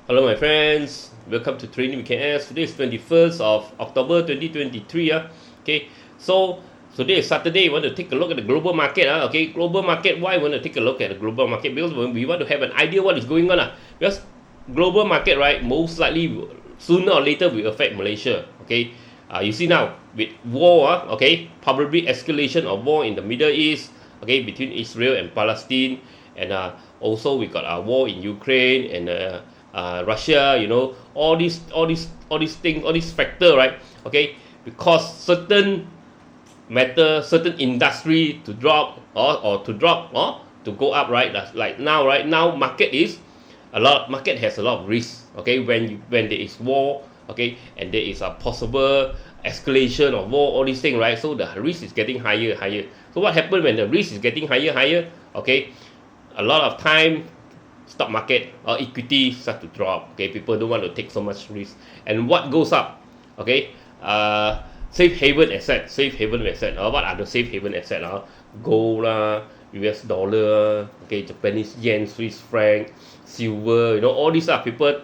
Hello my friends, welcome to Trading with KS. Today is 21st of October 2023. Okay, so today is Saturday. We want to take a look at the global market. Okay, global market, why we want to take a look at the global market? Because we want to have an idea what is going on. Because global market, right, most likely sooner or later will affect Malaysia. Okay, you see now with war, okay, probably escalation of war in the Middle East, okay, between Israel and Palestine, and also we got a war in Ukraine and Russia, all these things, all these factor, right? Okay, because certain matter, certain industry to drop or to drop or to go up, right? That's like now, right? Now market has a lot of risk. Okay, when there is war, okay, and there is a possible escalation of war, all these things, right? So the risk is getting higher. So what happens when the risk is getting higher? Okay, a lot of time stock market or equity start to drop. Okay, people don't want to take so much risk. And what goes up? Okay, safe haven asset. What are the safe haven asset? Gold, US dollar, okay, Japanese yen, Swiss franc, silver. All these are people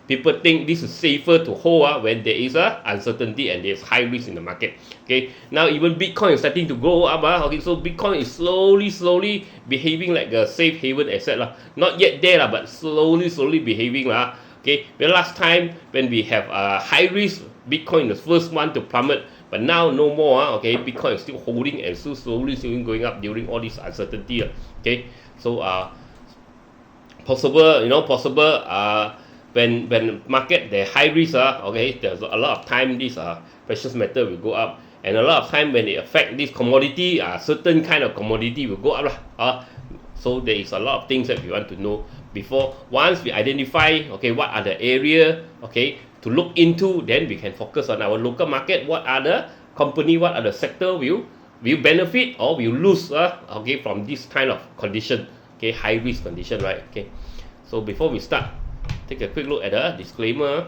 think this is safer to hold when there is uncertainty and there's high risk in the market. Okay, now even Bitcoin is starting to go up. Okay, so Bitcoin is slowly behaving like a safe haven asset. Not yet there, but slowly behaving. Okay, the last time when we have high risk, Bitcoin is the first one to plummet. But now no more. Okay, Bitcoin is still holding and still slowly going up during all this uncertainty. Okay, so possible when market the high risk, okay, there's a lot of time this precious metal will go up, and a lot of time when they affect this commodity, certain kind of commodity will go up. So there is a lot of things that we want to know before. Once we identify, okay, what are the area, okay, to look into, then we can focus on our local market. What are the company, what are the sector will benefit or will lose, okay, from this kind of condition, okay, high risk condition, right? Okay, so before we start, take a quick look at the disclaimer.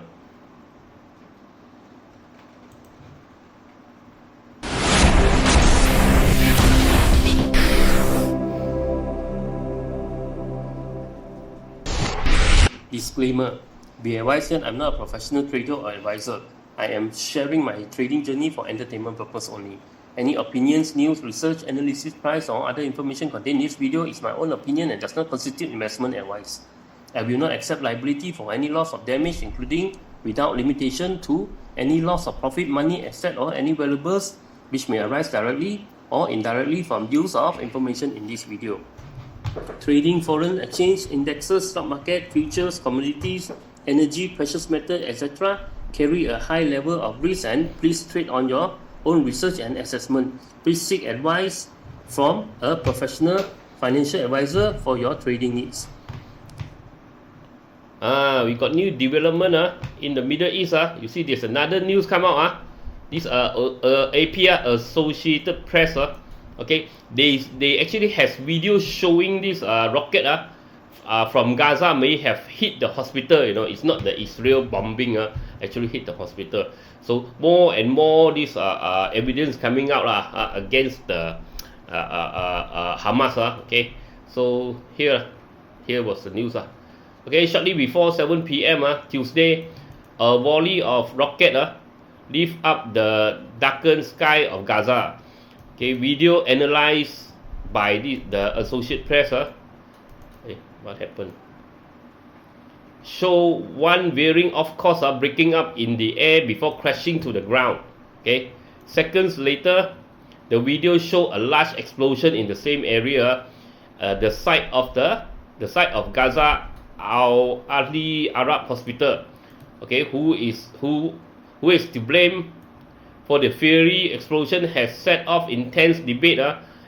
Disclaimer. Be advised that I'm not a professional trader or advisor. I am sharing my trading journey for entertainment purpose only. Any opinions, news, research, analysis, price, or other information contained in this video is my own opinion and does not constitute investment advice. I will not accept liability for any loss or damage, including without limitation to any loss of profit, money, asset, or any valuables which may arise directly or indirectly from use of information in this video. Trading foreign exchange, indexes, stock market, futures, commodities, energy, precious metal, etc. carry a high level of risk, and please trade on your own research and assessment. Please seek advice from a professional financial advisor for your trading needs. We got new development in the Middle East. You see there's another news come out. This AP, Associated Press, okay, they actually has videos showing this rocket from Gaza may have hit the hospital. It's not the Israel bombing actually hit the hospital. So more and more this evidence coming out against the Hamas. Okay, so here was the news. Okay, shortly before 7 p.m. Tuesday, a volley of rocket lift up the darkened sky of Gaza. Okay, video analyzed by the Associated Press. Hey, what happened? Show one veering off course breaking up in the air before crashing to the ground. Okay, seconds later, the video show a large explosion in the same area, the site of Gaza Al-Ahli Arab Hospital. Okay, who is to blame for the fiery explosion has set off intense debate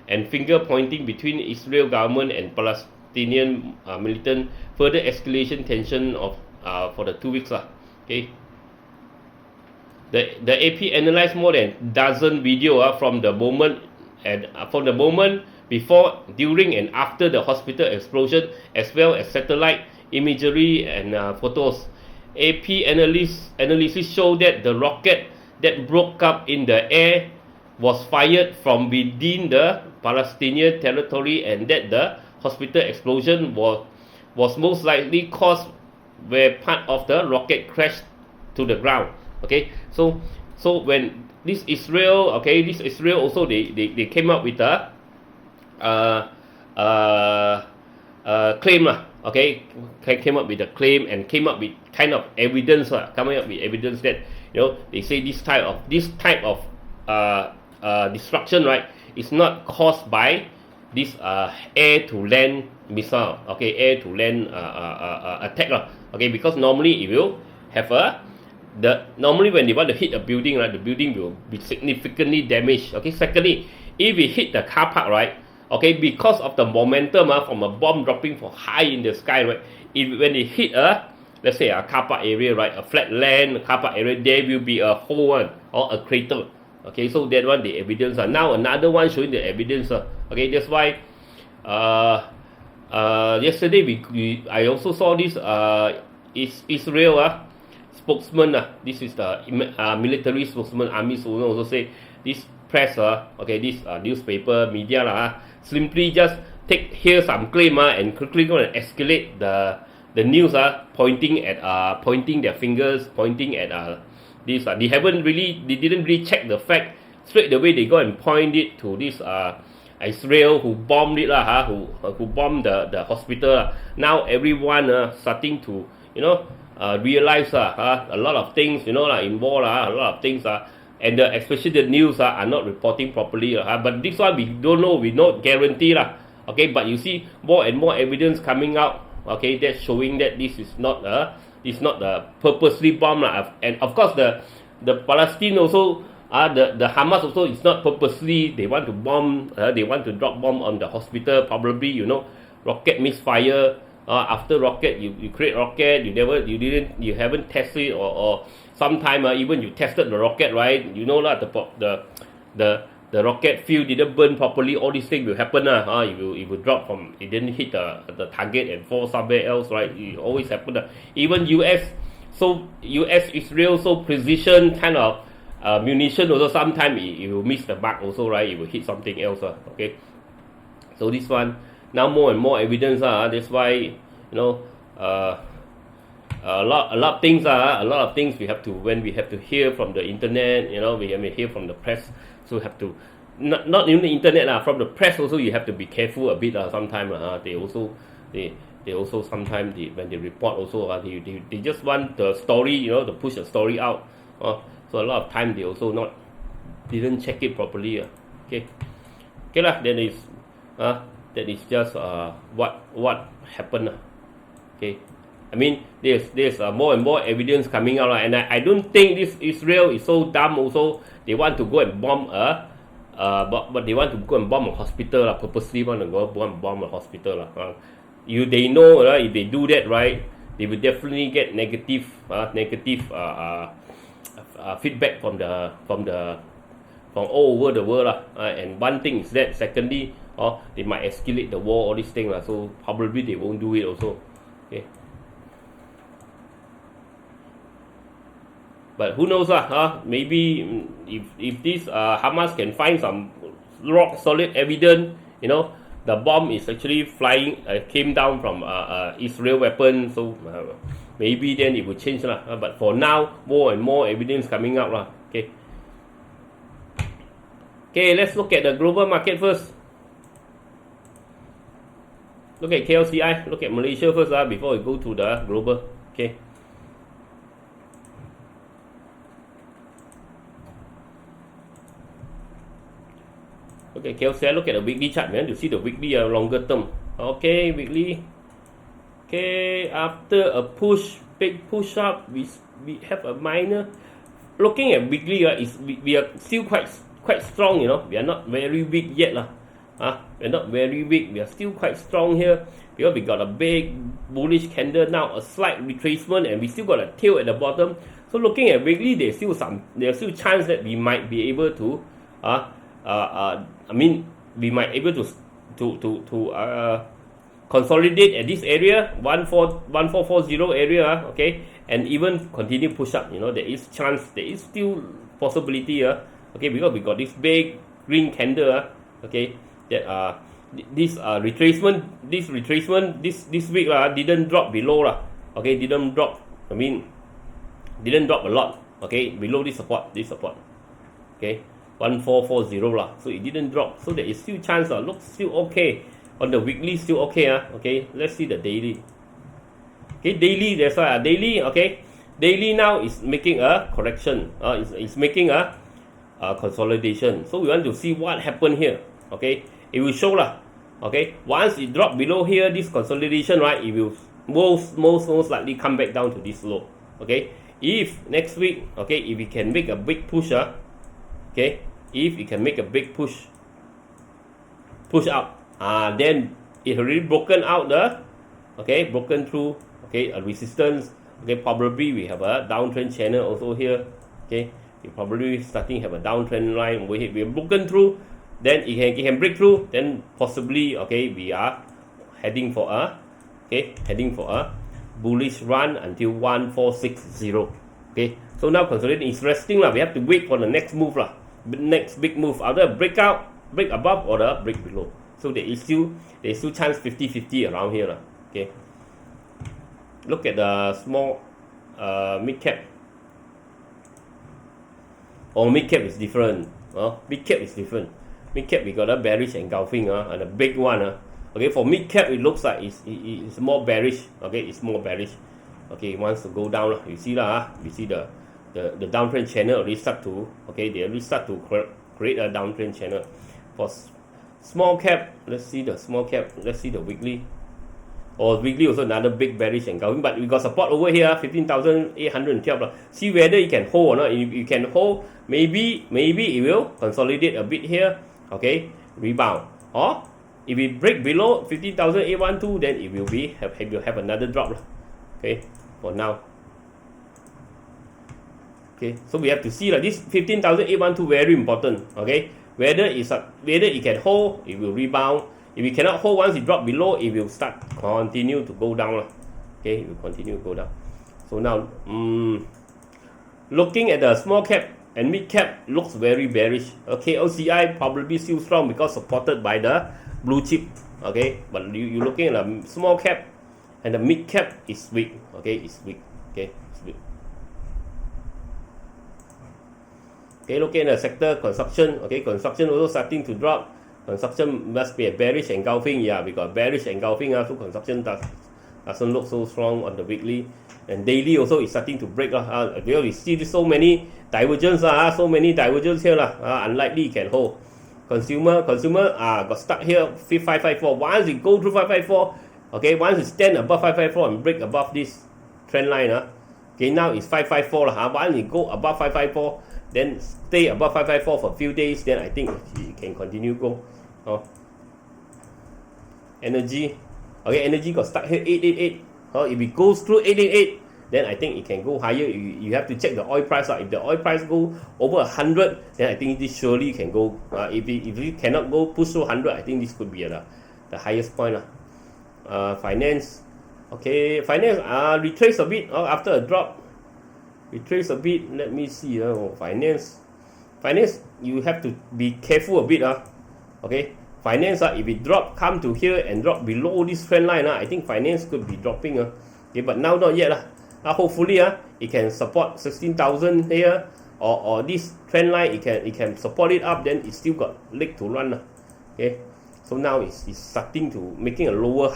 and finger pointing between Israel government and Palestinian militant. Further escalation tension for the 2 weeks. Okay, the AP analyzed more than dozen video from the moment before, during, and after the hospital explosion, as well as satellite imagery and photos. AP analysis show that the rocket that broke up in the air was fired from within the Palestinian territory, and that the hospital explosion was most likely caused where part of the rocket crashed to the ground. Okay, so when this Israel also they came up with a claim lah. Okay, came up with a claim and came up with kind of evidence coming up with evidence that, you know, they say this type of destruction, right, is not caused by this air to land missile, okay, air to land attack lah. Okay, because normally it will have normally when they want to hit a building, right, the building will be significantly damaged. Okay, secondly, if it hit the car park, right, okay, because of the momentum from a bomb dropping from high in the sky, right, when it hit let's say a car park area, right, a flat land car park area, there will be a hole or a crater. Okay, so that one the evidence. Now another one showing the evidence. Okay, that's why yesterday I also saw this Israel spokesman. This is the military spokesman, army spokesman, also say this press okay, this newspaper media simply just hear some claim and quickly go and escalate the news pointing their fingers, pointing at this. They didn't really check the fact. Straight away they go and point it to this Israel who bombed it who bombed the hospital. Now everyone starting to, you know, realize a lot of things, you know, in war a lot of things and especially the news are not reporting properly but this one we don't know, we not guarantee okay, but you see more and more evidence coming out, okay, that's showing that this is not purposely bomb and of course the Palestine also the Hamas also is not purposely they want to bomb, they want to drop bomb on the hospital, probably, you know, rocket misfire. After rocket, you create rocket, you haven't tested or sometime even you tested the rocket, right? You know the rocket fuel didn't burn properly. All these things will happen. It will drop from, it didn't hit the target and fall somewhere else, right? It always happen. Even US Israel so precision kind of munition also sometimes it will miss the mark also, right? It will hit something else. Okay, so this one. Now more and more evidence, that's why, you know, a lot of things we have to, when we have to hear from the internet, you know, we have to hear from the press, so we have to not even the internet from the press also you have to be careful a bit sometimes. They also sometimes when they report also they just want the story, you know, to push the story out. So a lot of time they also didn't check it properly. Okay lah, then is that is just what happened. Okay, I mean there's more and more evidence coming out, and I don't think this Israel is so dumb. Also, they want to go and bomb but they want to go and bomb a hospital purposely want to go and bomb a hospital. They know if they do that, right, they will definitely get negative feedback from all over the world and one thing is that, secondly, they might escalate the war, all these things so probably they won't do it also. Okay, but who knows maybe if this Hamas can find some rock solid evidence, you know, the bomb is actually came down from Israel weapon, so maybe then it will change but for now more and more evidence coming out Okay, let's look at the global market first. Look at KLSE, look at Malaysia first before we go to the global. Okay. Okay, KLSE, look at the weekly chart, man, to see the weekly longer term. Okay, weekly. Okay, after a big push up, we have a minor. Looking at weekly, we are still quite strong, you know. We are not very weak yet we're not very weak. We are still quite strong here because we got a big bullish candle now, a slight retracement, and we still got a tail at the bottom. So looking at weekly, there's still chance that we might be able to we might able to consolidate at this area 1440 area, okay, and even continue push up. You know, there is chance, there is still possibility okay, because we got this big green candle okay, that this retracement this week didn't drop below okay, didn't drop. I mean, didn't drop a lot. Okay, below this support. Okay, 1440 lah. So it didn't drop. So there is still chance. Looks still okay. On the weekly, still okay. Okay, let's see the daily. Okay, daily. That's why daily. Okay, daily now is making a correction. It's making a consolidation. So we want to see what happened here. Okay, it will show lah. Okay, once it drop below here, this consolidation, right, it will most likely come back down to this low. Okay, if next week, okay, if we can make a big push, okay, if we can make a big push up, then it already broken out broken through, okay, a resistance. Okay, probably we have a downtrend channel also here. Okay, we probably starting have a downtrend line over here. We have broken through. Then it can break through, then possibly, okay, we are heading for a bullish run until 1460. Okay, so now consolidation is resting lah. We have to wait for the next move lah, next big move, either break above or the break below. So there is still chance 50-50 around here lah. Okay, look at the small mid cap. Mid cap is different. Mid cap is different. Mid cap we got a bearish engulfing and a big one. Okay, for mid cap it looks like it's more bearish. Okay, it's more bearish. Okay, it wants to go down. You see lah. You see the downtrend channel already start to, okay, they already start to create a downtrend channel. For small cap, let's see the small cap. Let's see the weekly. Weekly also another big bearish engulfing, but we got support over here, 15,812. See whether it can hold or not. If you can hold, maybe it will consolidate a bit here. Okay, rebound. Or if it break below 15,812, then it will have another drop. Okay, for now. Okay, so we have to see this 15,812 very important. Okay, whether it can hold, it will rebound. If it cannot hold, once it drop below, it will continue to go down. Okay, it will continue to go down. So now, looking at the small cap and mid cap, looks very bearish. Okay, KLSE probably still strong because supported by the blue chip. Okay, but you looking at the small cap and the mid cap is weak. Okay, it's weak. Okay, it's weak. Okay, looking at the sector construction. Okay, construction also starting to drop. Construction must be a bearish engulfing. Yeah, we got bearish engulfing. So construction doesn't look so strong on the weekly. And daily also is starting to break. We see so many divergence. So many divergence here. Unlikely it can hold. Consumer got stuck here 554. Once it go through 554, okay, once it stand above 554 and break above this trend line, okay, now it's 554. Once it go above 554, then stay above 554 for a few days, then I think it can continue go. Energy, okay, energy got stuck here 888. If it goes through 888, then I think it can go higher. You have to check the oil price. If the oil price go over 100, then I think this surely can go. If it cannot go push through 100, I think this could be the highest point. Finance, okay, finance retrace a bit after a drop. Retrace a bit. Let me see. Finance, you have to be careful a bit. Okay, finance, if it come to here and drop below this trend line, I think finance could be dropping. Okay, but now not yet. Hopefully it can support 16,000 here, or this trend line it can support it up, then it still got leg to run. Okay, so now it's starting to making a lower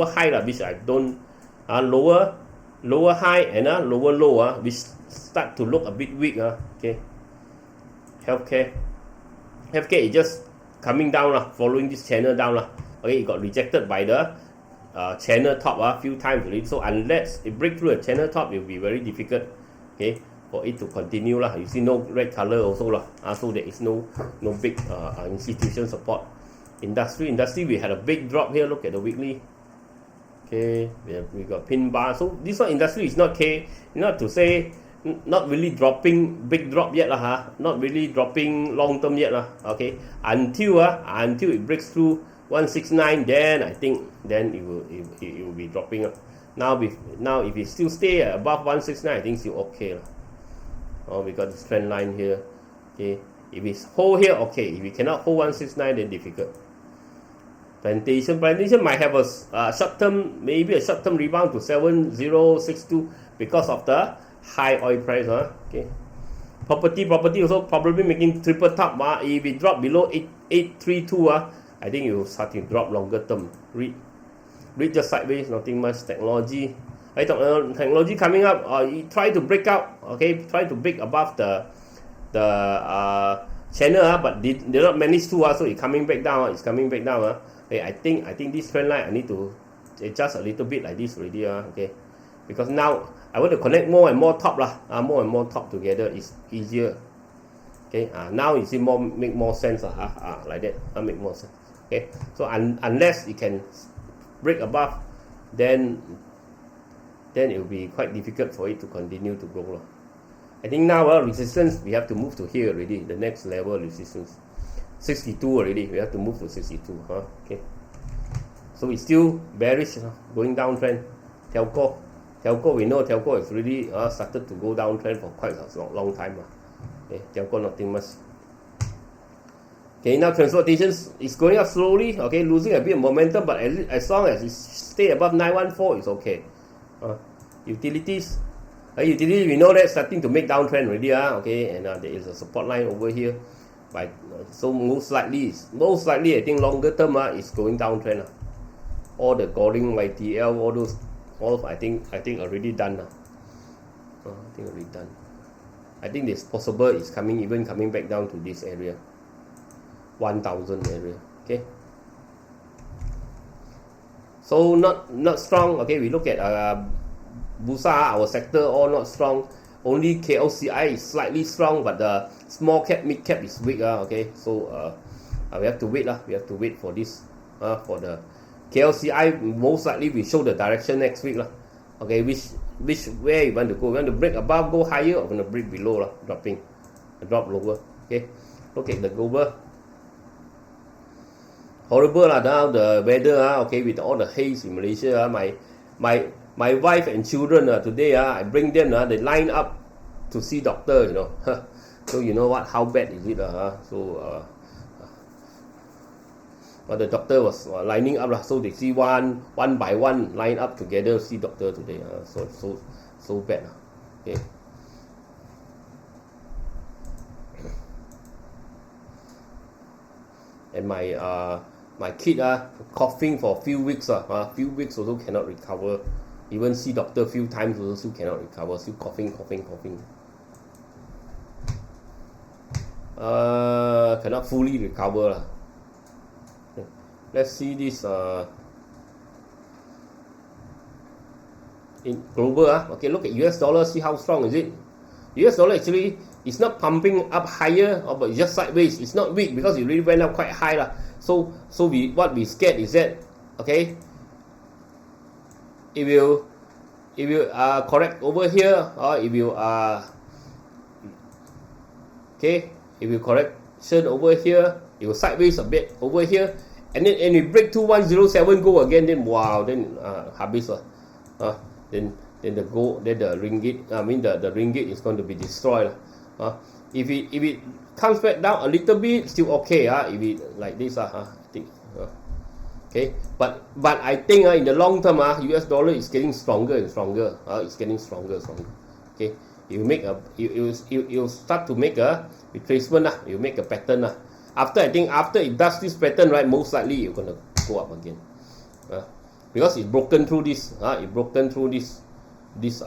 high which I don't lower high and lower low which start to look a bit weak. Okay, healthcare is just coming down following this channel down. Okay, it got rejected by the channel top a few times already. So unless it break through a channel top, it will be very difficult, okay, for it to continue. You see no red color also. So there is no big institution support. Industry, we had a big drop here. Look at the weekly. Okay, we got pin bar. So this one industry is not to say not really dropping big drop yet not really dropping long term yet okay, until it breaks through 169, then I think then it will be dropping. Now if it still stay above 169, I think still okay. We got this trend line here. Okay, if it's hold here, okay. If it cannot hold 169, then difficult. Plantation might have a maybe a short-term rebound to 7062 because of the high oil price. Okay. Property also probably making triple top. If it drop below 832, I think it will start to drop longer term. Read just sideways, nothing much. Technology coming up. Try to break out. Okay, try to break above the channel, but they not manage to. So it's coming back down. Okay, I think this trend line I need to adjust a little bit like this already. Okay, because now I want to connect more and more top more and more top together is easier. Okay, now you see make more sense like that. Make more sense. Okay, so unless it can break above, then it will be quite difficult for it to continue to grow. I think now resistance we have to move to here already. The next level resistance 62 already. We have to move to 62. Okay, so it's still bearish, going downtrend. Telco, we know telco is really started to go downtrend for quite a long time. Okay, telco nothing much. Okay, now transportation is going up slowly. Okay, losing a bit of momentum, but as long as it stay above 914, it's okay. Utilities, we know that starting to make downtrend already. Okay, and there is a support line over here. So most likely I think longer term is going downtrend. All the Goring, YTL, all I think already done. I think it's possible it's coming back down to this area, 1000 area. Okay, so not strong. Okay, we look at Bursa, our sector all not strong. Only KLCI is slightly strong, but the small cap, mid cap is weak. Okay, so we have to wait. We have to wait for this. For the KLCI, most likely we show the direction next week. Okay, where you want to go? You want to break above, go higher, or want to break below? Drop lower. Okay, look at the global. Horrible now the weather. Okay, with all the haze in Malaysia. My wife and children today I bring them they line up to see doctor, so you know what, how bad is it so the doctor was lining up so they see one by one line up together see doctor today. So bad. Okay, and my kid coughing for a few weeks also cannot recover. Even see doctor few times also cannot recover, still coughing. Cannot fully recover. Let's see this in global. Okay, look at US dollar, see how strong is it. US dollar actually is not pumping up higher, but it's just sideways. It's not weak because it really went up quite high. So what we scared is that, okay, it will correct over here, or it will it will correction over here, it will sideways a bit over here, and then we break 2107 go again, then wow, then habis then the ringgit, the ringgit is going to be destroyed. If it comes back down a little bit, still okay. If it like this, I think. Okay, but I think in the long term, US dollar is getting stronger and stronger. It's getting stronger. Okay, you start to make a retracement. You make a pattern. After it does this pattern, right, most likely you're gonna go up again. Because it's broken through this. This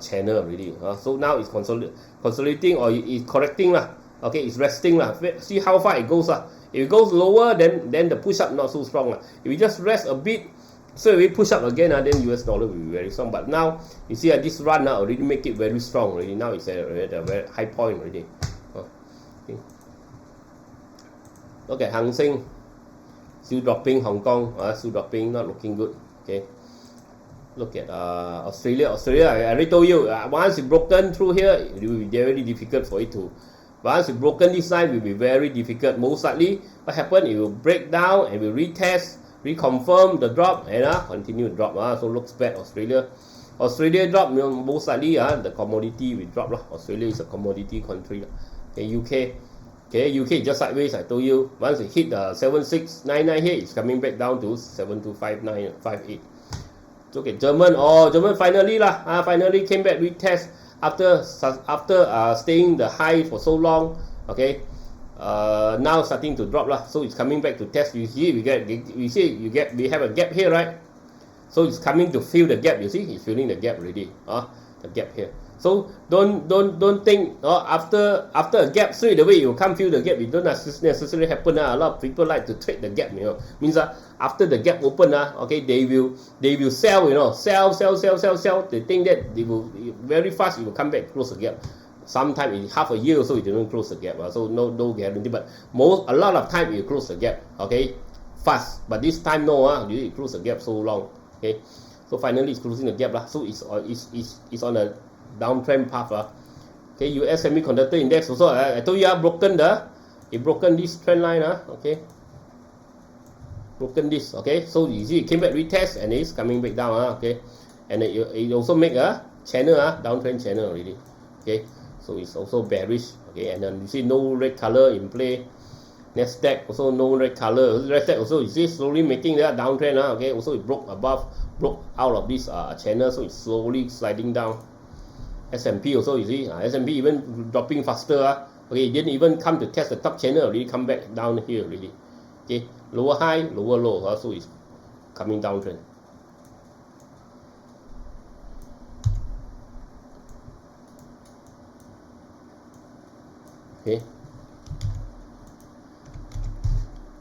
channel already. So now it's consolidating or it's correcting. Okay, it's resting. See how far it goes. If it goes lower, then the push up not so strong. If we just rest a bit, so if we push up again, then US dollar will be very strong. But now you see this run already make it very strong already. Now it's at a very high point already. Okay. Look at Hang Seng, still dropping. Hong Kong still dropping, not looking good. Okay. Look at Australia. I already told you, once it's broken through here, it will be very difficult for it to. Once it's broken this line, it will be very difficult. Most likely, what happens? It will break down and will retest, reconfirm the drop, and continue to drop. So looks bad. Australia drop. Most likely, the commodity will drop. Australia is a commodity country. Okay, UK. Okay, UK just sideways. I told you once it hit 7699 here, it's coming back down to 7259.58. Look at German. Oh, German finally lah. Finally came back retest after staying the high for so long. Okay, now starting to drop lah. So it's coming back to test. You see, we have a gap here, right? So it's coming to fill the gap. You see, it's filling the gap already. The gap here. So don't think after a gap straight away you come fill the gap. It don't necessarily happen. A lot of people like to trade the gap. Means after the gap open, okay, they will sell. Sell. They think that they will very fast. It will come back close the gap. Sometime in half a year or so it didn't close the gap. So no guarantee. But a lot of time it close the gap. Okay, fast. But this time no. It close the gap so long. Okay, so finally it's closing the gap lah. So it's on a downtrend path. Okay, US semiconductor index also. I told you broken this trend line. Okay, broken this. Okay, so you see it came back retest and it's coming back down. Okay, and it also make a channel, downtrend channel already. Okay, so it's also bearish. Okay, and then you see no red color in play. Nasdaq also no red color. Nasdaq also you see slowly making that downtrend. Okay, also it broke out of this channel, so it's slowly sliding down. S&P also, you see, S&P even dropping faster. Okay, it didn't even come to test the top channel, already come back down here already. Okay, lower high, lower low, so it's coming downtrend. Okay,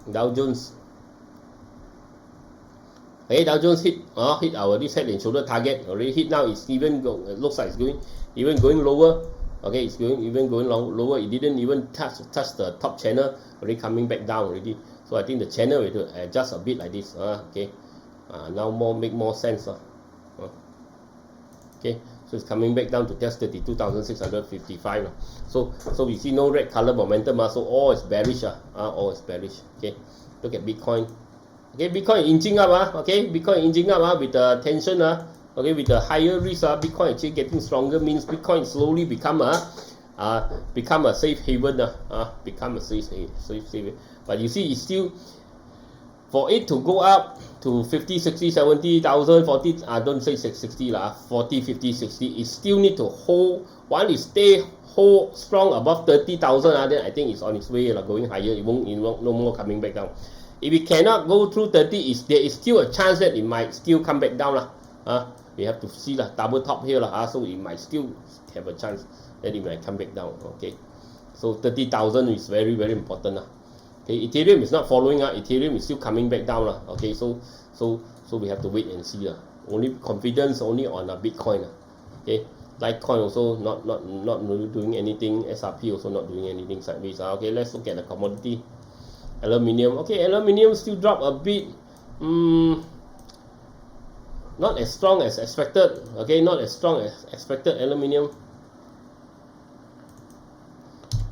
Dow Jones. Okay, Dow Jones hit our this head and shoulder target already hit. Now it's even it looks like it's going lower. Okay, it's even going lower. It didn't even touch the top channel, already coming back down already. So I think the channel will adjust a bit like this. Okay, now make more sense. Okay, so it's coming back down to test 32,655. So we see no red color momentum. So all is bearish. All is bearish. Okay, look at Bitcoin. Okay, Bitcoin inching up. Okay, Bitcoin inching up with the tension. Okay, with the higher risk, Bitcoin actually getting stronger means Bitcoin slowly become a safe haven. Become a safe haven. But you see, it's still, for it to go up to 50, 60, 70,000, 40, don't say 60 lah, 40, 50, 60, it still need to hold. Once it hold strong above 30,000, then I think it's on its way going higher. It won't no more coming back down. If it cannot go through 30, there is still a chance that it might still come back down lah. We have to see double top here lah. So it might still have a chance that it might come back down. Okay, so 30,000 is very, very important lah. Okay, Ethereum is not following. Ethereum is still coming back down lah. Okay, so we have to wait and see lah. Only confidence only on Bitcoin. Okay, Litecoin also not doing anything. SRP also not doing anything sideways. Okay, let's look at the commodity. Aluminium. Okay, aluminium still drop a bit. Not as strong as expected. Okay, not as strong as expected. Aluminium.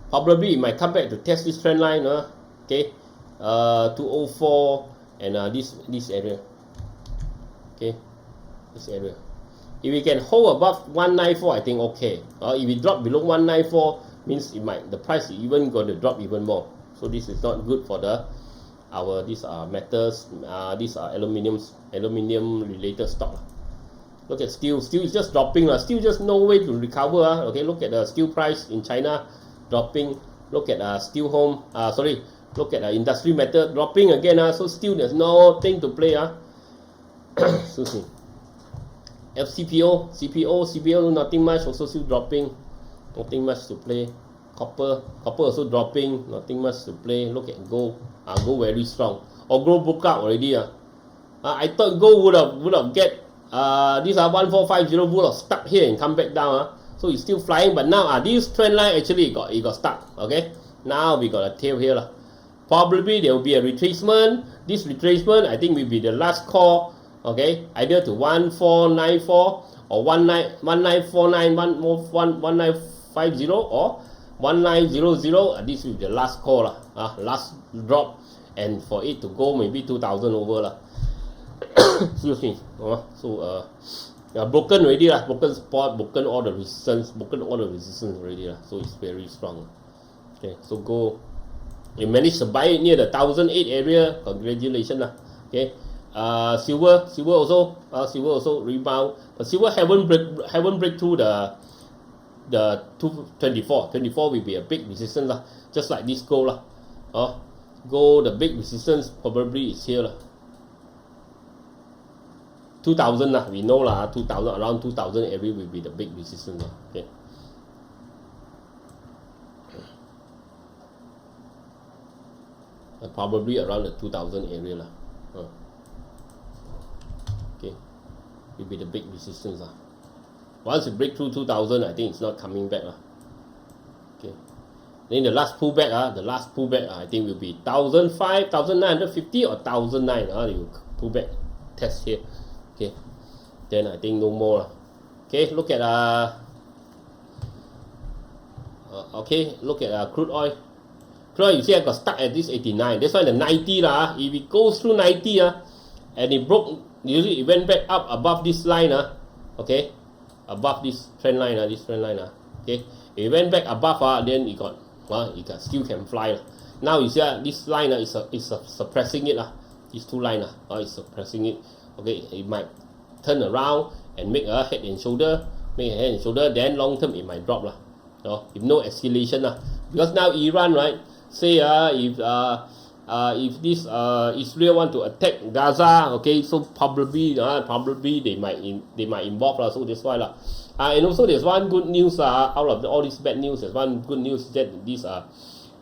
Probably it might come back to test this trend line. Okay, 204 and this area. Okay, this area. If we can hold above 194, I think okay. If it drop below 194, means the price is even going to drop even more. So this is not good for these metals, these are aluminium related stock. Look at steel. Steel is just dropping. Steel just no way to recover. Okay, look at the steel price in China dropping. Look at steel home. Look at industry metal dropping again. So steel there's nothing to play. Excuse me. CPO nothing much. Also still dropping. Nothing much to play. Copper also dropping, nothing much to play. Look at gold. Gold very strong. Gold broke out already. I thought gold would have get these are 1450 would have stuck here and come back down. So it's still flying, but now this trend line actually it got stuck. Okay, now we got a tail here. Probably there will be a retracement. This retracement I think will be the last call. Okay, either to 1494 or 1949, 1950 or 1900, this will be the last call last drop, and for it to go maybe 2000 over excuse me. Broken already broken spot, broken all the resistance already so it's very strong. Okay, so go You managed to buy it near the 1008 area. Congratulations lah. Okay. Silver also rebound, but silver haven't break through the 224. 24 will be a big resistance lah, just like this gold lah. Gold, the big resistance probably is here lah. 2000 lah, we know lah. 2000, around 2000 area will be the big resistance lah. Okay. Probably around the 2000 area lah. Okay, will be the big resistance lah. Once you break through 2000, I think it's not coming back lah. Okay, then the last pullback I think will be 1005, 1950 or 1009. You pull back, test here. Okay, then I think no more lah. Okay, look at crude oil. You see I got stuck at this 89. That's why the 90 lah. If it goes through 90 and it broke, usually it went back up above this line okay, above this trend line okay. If it went back above then it still can fly lah. Now you see this line is suppressing it lah. These two line is suppressing it. Okay, it might turn around and make a head and shoulder, then long term it might drop lah. If no escalation lah, because now Iran, right, say if this Israel want to attack Gaza, okay, so probably they might involve lah. So that's why lah. And also there's one good news out of all this bad news. There's one good news that this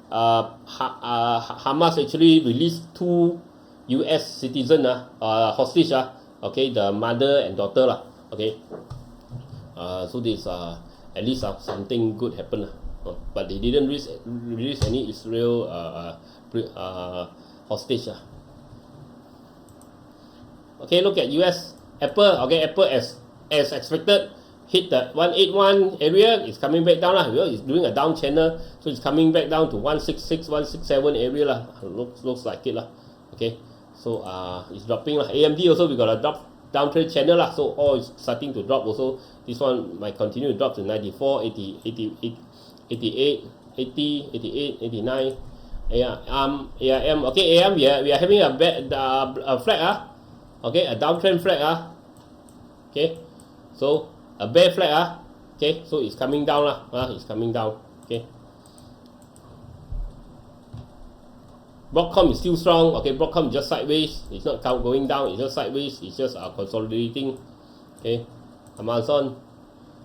Hamas actually released 2 U.S. citizen hostage okay, the mother and daughter lah. Okay, so this at least something good happened. But they didn't release any Israel hostage. Okay, look at US Apple. Okay, Apple as expected hit the 181 area. It's coming back down lah. It's doing a down channel, so it's coming back down to 166, 167 area lah. Looks like it lah. Okay, so it's dropping lah. AMD also we got a downtrend channel lah. So all is starting to drop also. This one might continue to drop to 94, 88, 89. ARM. Okay, ARM, we are having a flag. Okay, a downtrend flag. Okay, so a bear flag. Okay, so it's coming down lah. It's coming down. Okay, Broadcom is still strong. Okay, Broadcom is just sideways. It's not going down. It's just sideways. It's just consolidating. Okay, Amazon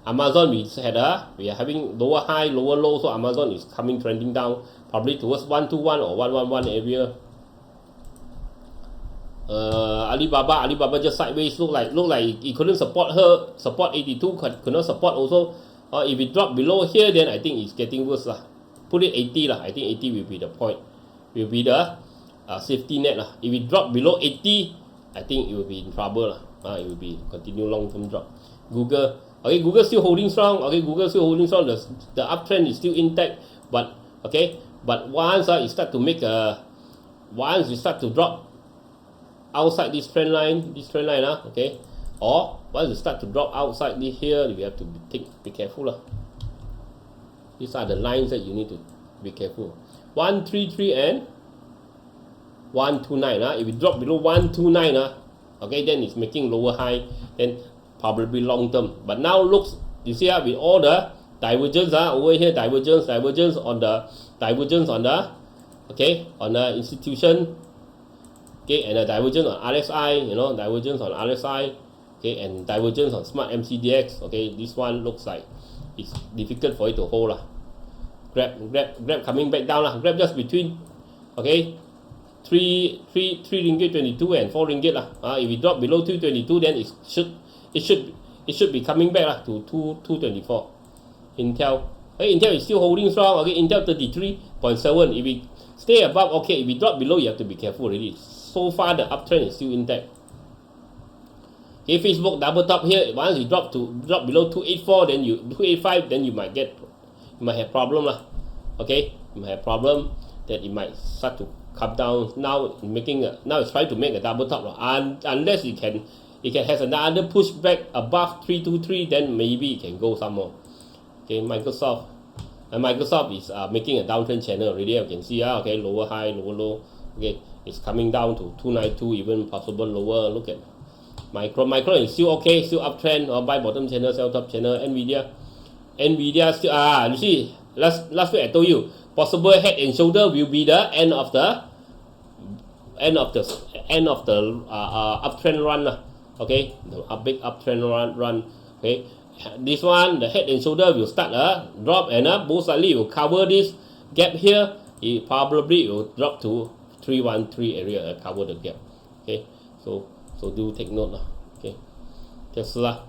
we are having lower high, lower low, so Amazon is trending down, probably towards 121 or 111 area. Alibaba just sideways, look like it couldn't support 82, could not support also. If it drop below here, then I think it's getting worse lah. Put it 80 lah. I think 80 will be the point, will be the safety net lah. If it drop below 80, I think it will be in trouble lah. It will be continue long term drop. Google. Okay, Google still holding strong. Okay, Google still holding strong. The uptrend is still intact, but once you start to once you start to drop outside this trend line, okay, or once you start to drop outside this here, you have to be careful lah. These are the lines that you need to be careful. 133 and 129. If it drop below 129, okay, then it's making lower high. Then probably long term, but now looks, you see with all the divergence over here, divergence on the okay, on the institution, okay, and a divergence on RSI, divergence on RSI, okay, and divergence on smart MCDX. Okay, this one looks like it's difficult for it to hold lah. Grab coming back down lah. Grab just between, okay, 3 ringgit 22 and 4 ringgit lah. If it drop below 222, then it should be coming back lah to 224. Intel, okay, Intel is still holding strong. Okay, Intel 33.7. If it stay above, okay, if it drop below, you have to be careful already. So far the uptrend is still intact. Okay, Facebook double top here. Once you drop below 284, then 285, then you might have problem lah. Okay, you might have problem that it might start to come down. Now it's trying to make a double top lah. Unless it has another push back above 323, then maybe it can go some more. Okay, Microsoft And Microsoft is making a downtrend channel already. You can see, okay, lower high, lower low. Okay, it's coming down to 292, even possible lower. Look at Micron is still okay, still uptrend. Or buy bottom channel, sell top channel. NVIDIA still you see last week I told you possible head and shoulder will be the end of the uptrend run. Okay, the big uptrend run. Okay, this one the head and shoulder will start drop and most likely will cover this gap here. It probably will drop to 313 area, cover the gap. Okay, so do take note. Okay, Tesla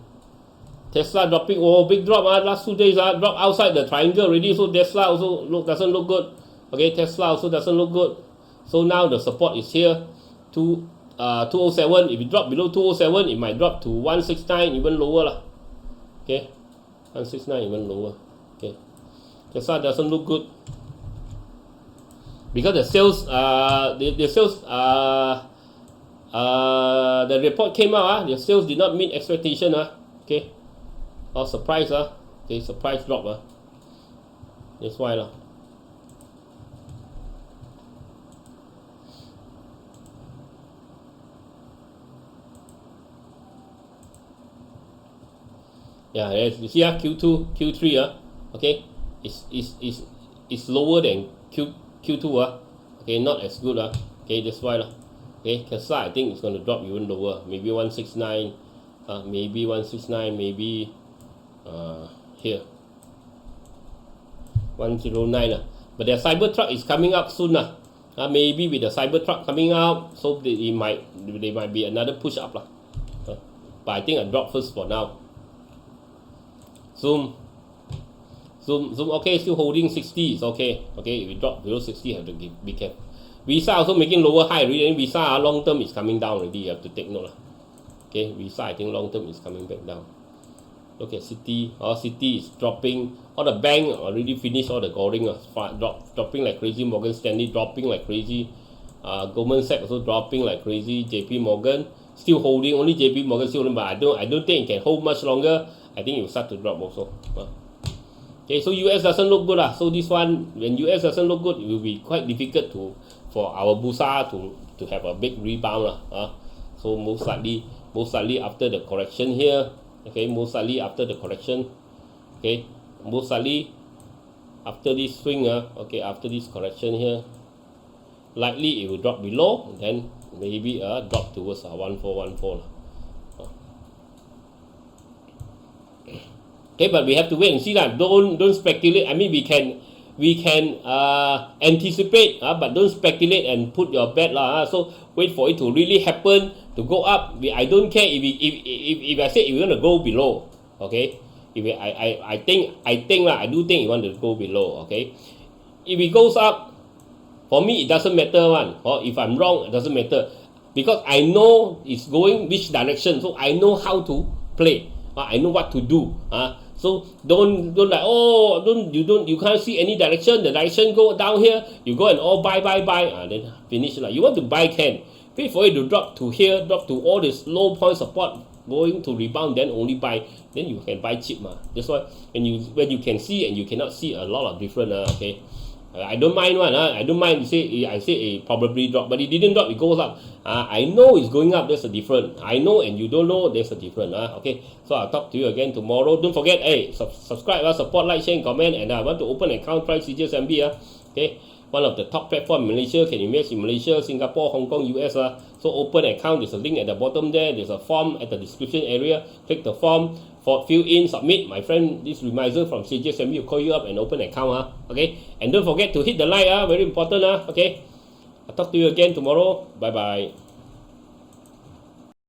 dropping, big drop last 2 days drop outside the triangle already, so Tesla also doesn't look good. Okay, Tesla also doesn't look good. So now the support is here, 207. If it drop below 207, it might drop to 169, even lower lah. Okay, 169 even lower. Okay, Tesla doesn't look good because the sales, the report came out. The sales did not meet expectation. Okay, surprise. Okay, surprise drop. That's why lah. Yeah, you see Q2, Q3 okay, it's lower than Q2 okay, not as good okay, that's why lah. Okay, Tesla I think it's going to drop even lower, maybe 169, maybe 169, maybe here 109 but the Cybertruck is coming up soon maybe with the Cybertruck coming out, so there might be another push up but I think I drop first for now. Zoom, okay, still holding 60, it's okay. Okay, if we drop below 60, have to be careful. Visa also making lower high already, and Visa long term is coming down already, you have to take note. Okay, Visa I think long term is coming back down. Look at Citi, Citi is dropping, all the bank already finished all the goring, dropping like crazy. Morgan Stanley dropping like crazy, Goldman Sachs also dropping like crazy, JP Morgan still holding, only JP Morgan still holding, but I don't think it can hold much longer. I think it will start to drop also. Okay, so US doesn't look good so this one, when US doesn't look good, it will be quite difficult for our Bursa to have a big rebound so most likely after the correction here, okay, most likely after the correction, okay, most likely after this swing okay, after this correction here, likely it will drop below, and then maybe drop towards 1414. Okay, but we have to wait and see that. Don't speculate. I mean, we can anticipate, but don't speculate and put your bet So wait for it to really happen to go up. I don't care if I say you're gonna go below. Okay, if I do think you want to go below. Okay, if it goes up, for me it doesn't matter or if I'm wrong, it doesn't matter because I know it's going which direction. So I know how to play. I know what to do. So don't like you can't see any direction. The direction go down here, you go and buy. Then finish You want to buy wait for it to drop to here, drop to all this low point support, going to rebound, then only buy. Then you can buy cheap That's why when you can see and you cannot see a lot of different okay. I don't mind I don't mind. I say it probably drop, but it didn't drop. It goes up. I know it's going up. There's a difference. I know and you don't know. There's a difference. Okay. So I'll talk to you again tomorrow. Don't forget, subscribe, support, like, share, and comment. And I want to open an account. Try CGS-CIMB. Okay. One of the top platform in Malaysia. Can invest in Malaysia, Singapore, Hong Kong, US. So open an account. There's a link at the bottom there. There's a form at the description area. Click the form. Fill in, submit. My friend, this reminder from CGS-CIMB will call you up and open an account. Okay, and don't forget to hit the like. Very important. Okay, I'll talk to you again tomorrow. Bye bye.